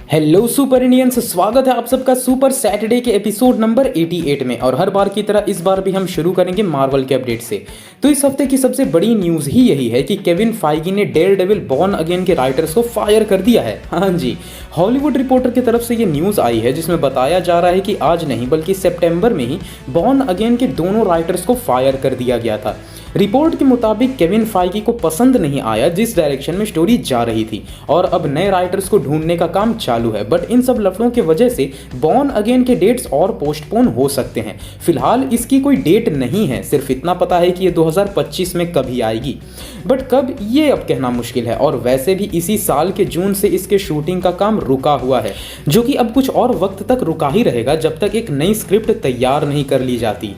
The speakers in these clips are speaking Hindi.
हेलो सुपर इंडियंस, स्वागत है आप सबका सुपर सैटरडे के एपिसोड नंबर 88 में। और हर बार की तरह इस बार भी हम शुरू करेंगे मार्वल के अपडेट से। तो इस हफ्ते की सबसे बड़ी न्यूज़ ही यही है कि केविन फाइगी ने डेयरडेविल बॉर्न अगेन के राइटर्स को फायर कर दिया है। हाँ जी, हॉलीवुड रिपोर्टर की तरफ से ये न्यूज़ आई है जिसमें बताया जा रहा है कि आज नहीं बल्कि सितंबर में ही बॉर्न अगेन के दोनों राइटर्स को फायर कर दिया गया था। रिपोर्ट के मुताबिक केविन फाइगी को पसंद नहीं आया जिस डायरेक्शन में स्टोरी जा रही थी और अब नए राइटर्स को ढूंढने का काम चालू है। बट इन सब लफड़ों की वजह से बॉर्न अगेन के डेट्स और पोस्टपोन हो सकते हैं। फिलहाल इसकी कोई डेट नहीं है, सिर्फ इतना पता है कि ये 2025 में कभी आएगी, बट कब ये अब कहना मुश्किल है। और वैसे भी इसी साल के जून से इसके शूटिंग का काम रुका हुआ है, जो कि अब कुछ और वक्त तक रुका ही रहेगा जब तक एक नई स्क्रिप्ट तैयार नहीं कर ली जाती।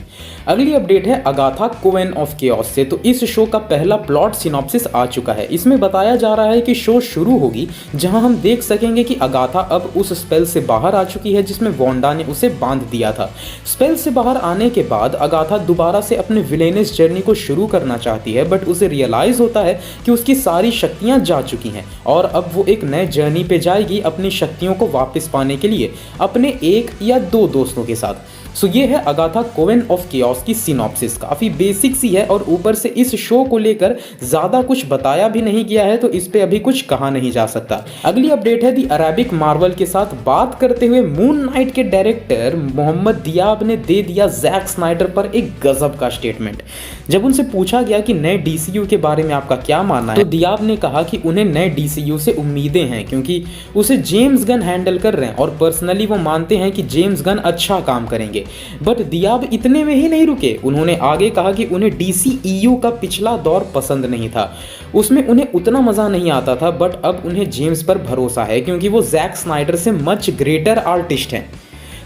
अगली अपडेट है अगाथा क्वीन ऑफ केओस से। तो इस शो का पहला प्लॉट सिनॉप्सिस आ चुका है। इसमें बताया जा रहा है कि शो शुरू होगी जहां हम देख सकेंगे कि अगाथा अब उस स्पेल से बाहर आ चुकी है जिसमें वांडा ने उसे बांध दिया था। स्पेल से बाहर आने के बाद अगाथा दोबारा से अपने विलेनस जर्नी को शुरू करना चाहती है, बट उसे रियलाइज होता है कि उसकी सारी शक्तियां जा चुकी हैं और अब वो एक नए जर्नी पे जाएगी अपनी शक्तियों को वापस पाने के लिए अपने एक या दो दोस्तों के साथ। सो ये है अगाथा क्वीन ऑफ केओस की सिनॉप्सिस। काफ़ी बेसिक सी है और ऊपर से इस शो को लेकर ज़्यादा कुछ बताया भी नहीं गया है, तो इस पे अभी कुछ कहा नहीं जा सकता। अगली अपडेट है दी अरेबिक मार्वल के साथ बात करते हुए मून नाइट के डायरेक्टर मोहम्मद दियाब ने दे दिया जैक स्नाइडर पर एक गजब का स्टेटमेंट। जब उनसे पूछा गया कि नए डीसीयू के बारे में आपका क्या मानना है, तो दियाब ने कहा कि उन्हें नए डीसीयू से उम्मीदें हैं क्योंकि उसे जेम्स गन हैंडल कर रहे हैं और पर्सनली वो मानते हैं कि जेम्स गन अच्छा काम करेंगे। बट दियाब इतने में ही नहीं रुके, उन्होंने आगे कहा कि उन्हें डीसीईयू का पिछला दौर पसंद नहीं था, उसमें उन्हें उतना मजा नहीं आता था, बट अब उन्हें जेम्स पर भरोसा है क्योंकि वो जैक स्नाइडर से मच ग्रेटर आर्टिस्ट हैं।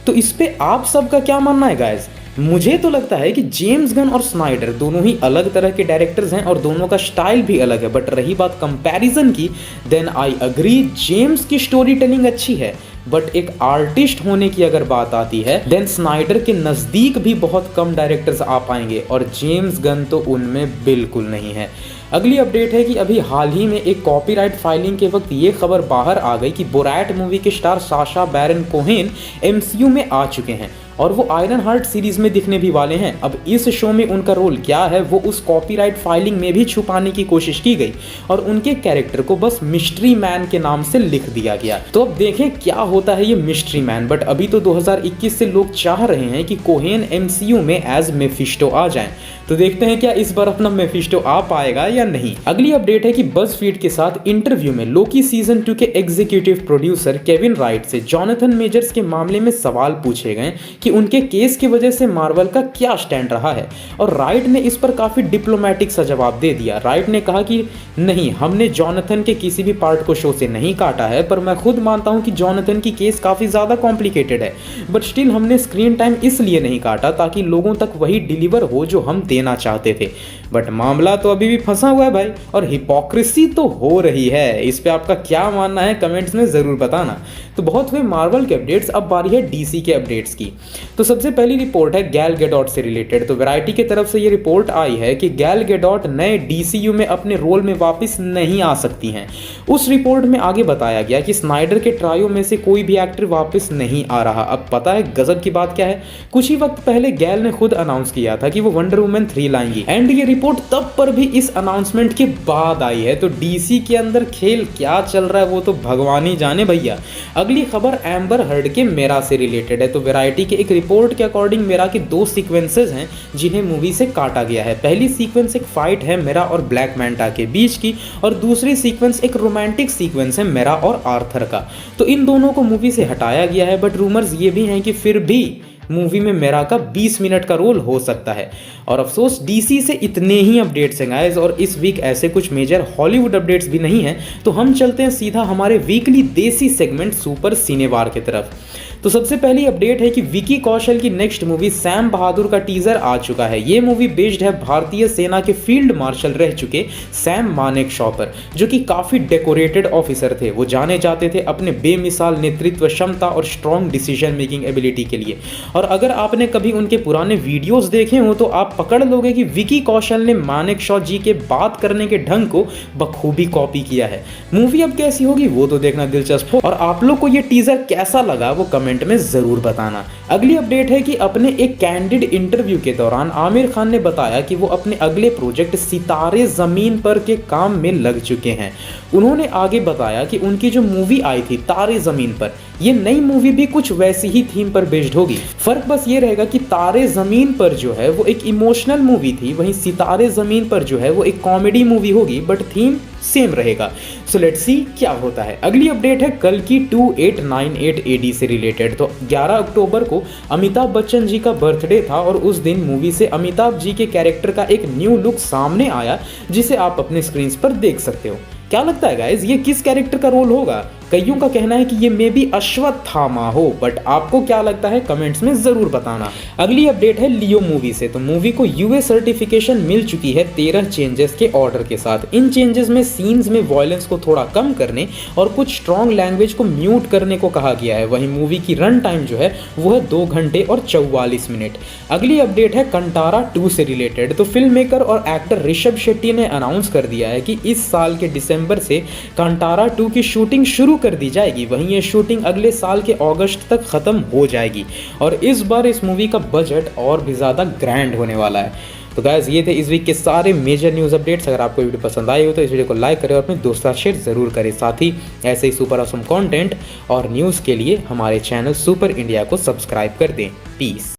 तो इस पे आप सबका क्या मानना है गाइस? मुझे तो लगता है कि जेम्स गन और स्नाइडर दोनों ही अलग तरह के डायरेक्टर्स हैं और दोनों का स्टाइल भी अलग है। बट रही बात कंपैरिजन की, देन आई अग्री, जेम्स की स्टोरी टेलिंग अच्छी है, बट एक आर्टिस्ट होने की अगर बात आती है देन स्नाइडर के नज़दीक भी बहुत कम डायरेक्टर्स आ पाएंगे और जेम्स गन तो उनमें बिल्कुल नहीं है। अगली अपडेट है कि अभी हाल ही में एक कॉपीराइट फाइलिंग के वक्त ये खबर बाहर आ गई कि बोरैट मूवी के स्टार साशा बैरन कोहेन एमसीयू में आ चुके हैं और वो आयरन हार्ट सीरीज में दिखने भी वाले हैं। अब इस शो में उनका रोल क्या है वो उस कॉपीराइट फाइलिंग में भी छुपाने की कोशिश की गई और उनके कैरेक्टर को बस मिस्ट्री मैन के नाम से लिख दिया गया। तो अब देखें क्या होता है ये मिस्ट्री मैन। बट अभी तो 2021 से लोग चाह रहे हैं कि कोहेन एमसीयू में एज मेफिस्टो आ जाएं, तो देखते हैं क्या इस बार अपना मेफिस्टो आ पाएगा या नहीं। अगली अपडेट है कि बज़फीड के साथ इंटरव्यू में लोकी सीजन 2 के एग्जीक्यूटिव प्रोड्यूसर केविन राइट से जॉनथन मेजर्स के मामले में सवाल पूछे गए कि उनके केस की वजह से मार्वल का क्या स्टैंड रहा है, और राइट ने इस पर काफी डिप्लोमेटिक सा जवाब दे दिया। राइट ने कहा कि नहीं, हमने जॉनथन के किसी भी पार्ट को शो से नहीं काटा है, पर मैं खुद मानता हूं कि जॉनथन की केस काफी ज्यादा कॉम्प्लिकेटेड है, बट स्टिल हमने स्क्रीन टाइम इसलिए नहीं काटा ताकि लोगों तक वही डिलीवर हो जो हम देना चाहते थे। बट मामला तो अभी भी फंसा हुआ है भाई, और हिपोक्रेसी तो हो रही है। इस पे आपका क्या मानना है कमेंट्स में जरूर बताना। तो बहुत हुए मार्वल के अपडेट्स, अब बारी है डीसी के अपडेट्स की। तो सबसे पहली रिपोर्ट है गैल गैडोट से रिलेटेड। तो वैरायटी की तरफ से ये रिपोर्ट आई है कि गैल गैडोट नए डीसीयू में अपने रोल में वापस नहीं आ सकती हैं। उस रिपोर्ट में आगे बताया गया कि स्नाइडर के ट्रायो में से कोई भी एक्टर वापस नहीं आ रहा। अब पता है गजब की बात क्या है, कुछ ही वक्त पहले गैल ने खुद अनाउंस किया था कि वो वंडर वुमन 3 लाएंगी, एंड ये रिपोर्ट तब पर भी इस अनाउंसमेंट के बाद आई है। तो डीसी के अंदर खेल क्या चल रहा है वो तो भगवान ही जाने भैया। अगली खबर एम्बर हर्ड के मेरा से रिलेटेड है। तो वैरायटी के एक रिपोर्ट के अकॉर्डिंग मेरा के 2 सीक्वेंसेस हैं जिन्हें मूवी से काटा गया है। पहली सीक्वेंस एक फाइट है मेरा और ब्लैक मैंटा के बीच की, और दूसरी सीक्वेंस एक रोमांटिक सीक्वेंस है मेरा और आर्थर का। तो इन दोनों को मूवी से हटाया गया है, बट रूमर्स ये भी हैं कि फिर भी मूवी में मेरा का 20 मिनट का रोल हो सकता है। और अफसोस डीसी से इतने ही अपडेट्स हैं गाइस, और इस वीक ऐसे कुछ मेजर हॉलीवुड अपडेट्स भी नहीं हैं। तो हम चलते हैं सीधा हमारे वीकली देसी सेगमेंट सुपर सिनेवार की तरफ। तो सबसे पहली अपडेट है कि विकी कौशल की नेक्स्ट मूवी सैम बहादुर का टीजर आ चुका है। ये मूवी बेस्ड है भारतीय सेना के फील्ड मार्शल रह चुके सैम मानेकशॉ पर, जो कि काफी डेकोरेटेड ऑफिसर थे। वो जाने जाते थे अपने बेमिसाल नेतृत्व क्षमता और स्ट्रॉन्ग डिसीजन मेकिंग एबिलिटी के लिए। और अगर आपने कभी उनके पुराने वीडियोस देखे हो तो आप पकड़ लोगे कि विकी कौशल ने मानेकशॉ जी के बात करने के ढंग को बखूबी कॉपी किया है। मूवी अब कैसी होगी वो तो देखना दिलचस्प हो। और आप लोग को ये टीजर कैसा लगा वो कमेंट में जरूर बताना। अगली अपडेट है कि अपने एक कैंडिड इंटरव्यू के दौरान आमिर खान ने बताया कि वो अपने अगले प्रोजेक्ट सितारे जमीन पर के काम में लग चुके हैं। उन्होंने आगे बताया कि उनकी जो मूवी आई थी तारे जमीन पर, ये नई मूवी भी कुछ वैसी ही थीम पर बेस्ड होगी। फर्क बस ये रहेगा कि तारे जमीन पर जो है वो एक इमोशनल मूवी थी, वहीं सितारे जमीन पर जो है वो एक कॉमेडी मूवी होगी, बट थीम सेम रहेगा। सो लेट्स सी क्या होता है। अगली अपडेट है कल की 2898 AD से रिलेटेड। तो 11 अक्टूबर को अमिताभ बच्चन जी का बर्थडे था और उस दिन मूवी से अमिताभ जी के कैरेक्टर का एक न्यू लुक सामने आया, जिसे आप अपने स्क्रीन पर देख सकते हो। क्या लगता है गाइस, ये किस कैरेक्टर का रोल होगा? कईयों का कहना है कि ये मे बी अश्वत्थामा हो, बट आपको क्या लगता है कमेंट्स में जरूर बताना। अगली अपडेट है लियो मूवी से। तो मूवी को यूएस सर्टिफिकेशन मिल चुकी है 13 चेंजेस के ऑर्डर के साथ। इन चेंजेस में सीन्स में वायलेंस को थोड़ा कम करने और कुछ स्ट्रॉन्ग लैंग्वेज को म्यूट करने को कहा गया है। वहीं मूवी की रन टाइम जो है वो है 2 घंटे और 44 मिनट। अगली अपडेट है कंटारा 2 से रिलेटेड। तो फिल्म मेकर और एक्टर ऋषभ शेट्टी ने अनाउंस कर दिया है कि इस साल के दिसंबर से कंटारा 2 की शूटिंग शुरू कर दी जाएगी। वहीं ये शूटिंग अगले साल के अगस्त तक खत्म हो जाएगी और इस बार इस मूवी का बजट और भी ज़्यादा ग्रैंड होने वाला है। तो गाइस ये थे इस वीक के सारे मेजर न्यूज़ अपडेट्स। अगर आपको वीडियो पसंद आई हो तो इस वीडियो को लाइक करें और अपने दोस्तों के साथ शेयर जरूर करें। साथ ही ऐसे ही सुपर ऑसम कंटेंट और न्यूज़ के लिए हमारे चैनल सुपर इंडिया को सब्सक्राइब कर दें। पीस।